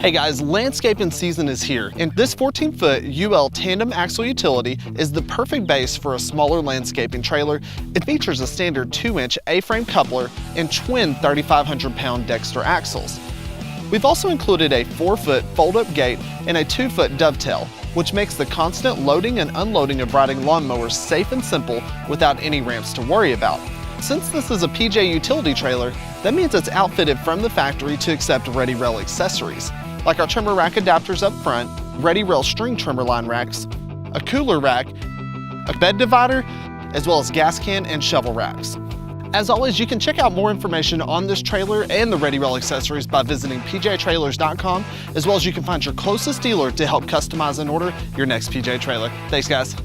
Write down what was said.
Hey guys, landscaping season is here, and this 14-foot UL tandem axle utility is the perfect base for a smaller landscaping trailer. It features a standard 2-inch A-frame coupler and twin 3,500-pound Dexter axles. We've also included a 4-foot fold-up gate and a 2-foot dovetail, which makes the constant loading and unloading of riding lawnmowers safe and simple without any ramps to worry about. Since this is a PJ utility trailer, that means it's outfitted from the factory to accept Ready Rail accessories, like our trimmer rack adapters up front, Ready Rail string trimmer line racks, a cooler rack, a bed divider, as well as gas can and shovel racks. As always, you can check out more information on this trailer and the Ready Rail accessories by visiting pjtrailers.com, as well as you can find your closest dealer to help customize and order your next PJ trailer. Thanks guys.